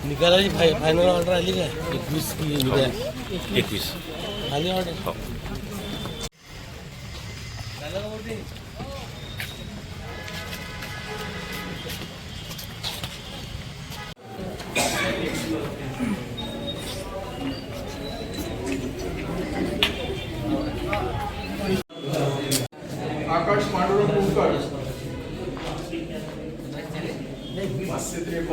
निकालाची final order आली काय? 21 की निघाल? 21 आली ऑर्डर. हो. आकाश पांडुरंग कुलकर 553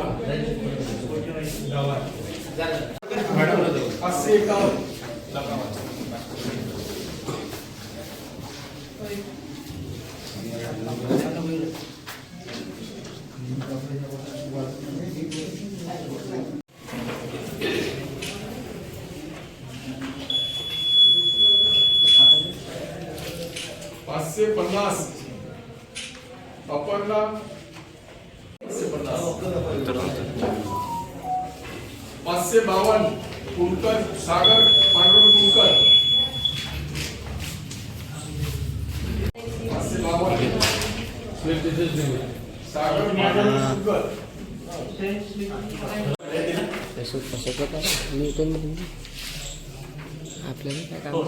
550 अपर्णा 552 कुलकर सागर पांडुरंग कुलकर 552 सागर पांडुरंग कुलकर. आपल्याला काय काम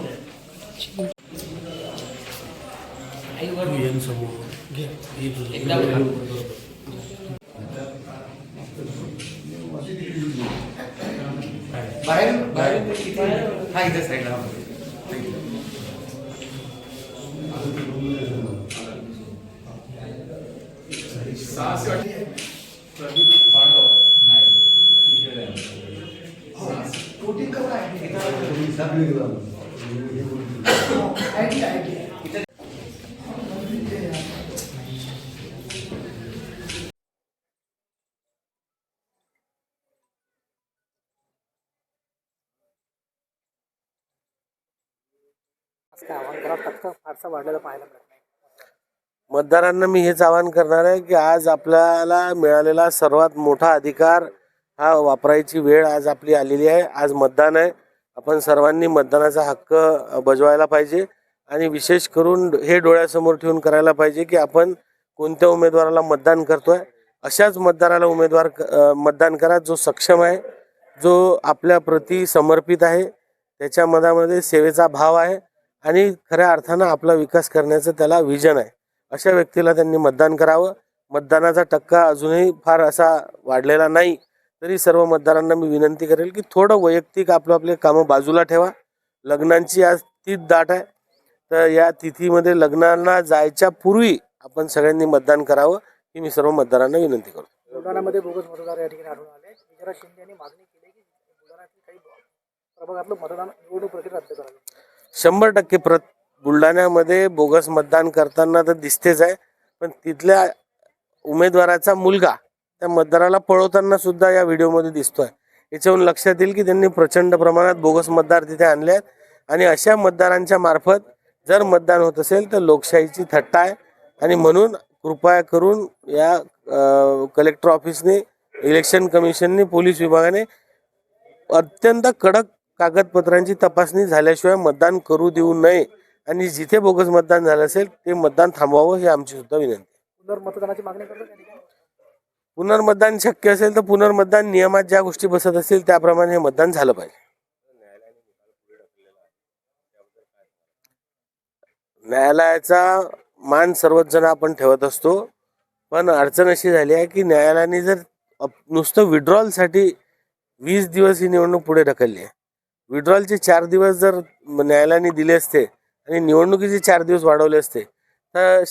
बाहेर हा इथे साईडला प्रदीप पांडव फारसा वाढलेला पाहायला मिळत नाही. मतदारांना मी हेच आवाहन करणार आहे की आज आपल्याला मिळालेला सर्वात मोठा अधिकार हा वापरायची वेळ आज आपली आलेली आहे. आज मतदान आहे. आपण सर्वांनी मतदानाचा हक्क बजवायला पाहिजे आणि विशेष करून हे डोळ्यासमोर ठेवून करायला पाहिजे की आपण कोणत्या उमेदवाराला मतदान करतोय. अशाच मतदाराला मतदान करा जो सक्षम आहे, जो आपल्या प्रती समर्पित आहे, त्याच्या मनामध्ये सेवेचा भाव आहे आणि खऱ्या अर्थानं आपला विकास करण्याचं त्याला विजन आहे. अशा व्यक्तीला त्यांनी मतदान करावं. मतदानाचा टक्का अजूनही फार असा वाढलेला नाही, तरी सर्व मतदारांना मी विनंती करेल की थोडं वैयक्तिक आपले कामं बाजूला ठेवा. लग्नांची आज तिथी दाट आहे, तर या तिथीमध्ये लग्नांना जायच्या पूर्वी आपण सगळ्यांनी मतदान करावं ही मी सर्व मतदारांना विनंती करतो. बुलढाण्यामध्ये बोगस मतदार या ठिकाणी आढळून आले. विजयराज शिंदे यांनी मागणी केली की बुलढाण्यातील काही प्रभागातलं मतदान निवडणूक प्रक्रिया रद्द करावी. 100% बुलढाण्यामध्ये बोगस मतदान करताना तर दिसतेच आहे, पण तिथल्या उमेदवाराचा मुलगा त्या मतदाराला पळवताना सुद्धा या व्हिडिओमध्ये दिसतोय. याच्यावरून लक्षात येईल की त्यांनी प्रचंड प्रमाणात बोगस मतदार तिथे आणले आहेत आणि अशा मतदारांच्या मार्फत जर मतदान होत असेल तर लोकशाहीची थट्टा आहे. आणि म्हणून कृपया करून या कलेक्टर ऑफिसने, इलेक्शन कमिशनने, पोलीस विभागाने अत्यंत कडक कागदपत्रांची तपासणी झाल्याशिवाय मतदान करू देऊ नये आणि जिथे बोगस मतदान झालं असेल ते मतदान थांबवावं ही आमची सुद्धा विनंती. पुनर्मतदानाची मागणी करतो. पुनर्मतदान शक्य असेल तर पुनर्मतदान नियमात ज्या गोष्टी बसत असतील त्याप्रमाणे हे मतदान झालं पाहिजे. न्यायालयाचा मान सर्वच जण आपण ठेवत असतो, पण अडचण अशी झाली आहे की न्यायालयाने जर नुसतं विड्रॉलसाठी 20 दिवस ही निवडणूक पुढे ढकलली आहे. विड्रॉलचे 4 दिवस जर न्यायालयाने दिले असते आणि निवडणुकीचे 4 दिवस वाढवले असते तर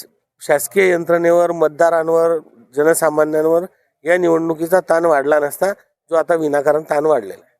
शासकीय यंत्रणेवर, मतदारांवर, जनसामान्यांवर या निवडणुकीचा ताण वाढला नसता, जो आता विनाकारण ताण वाढलेला आहे.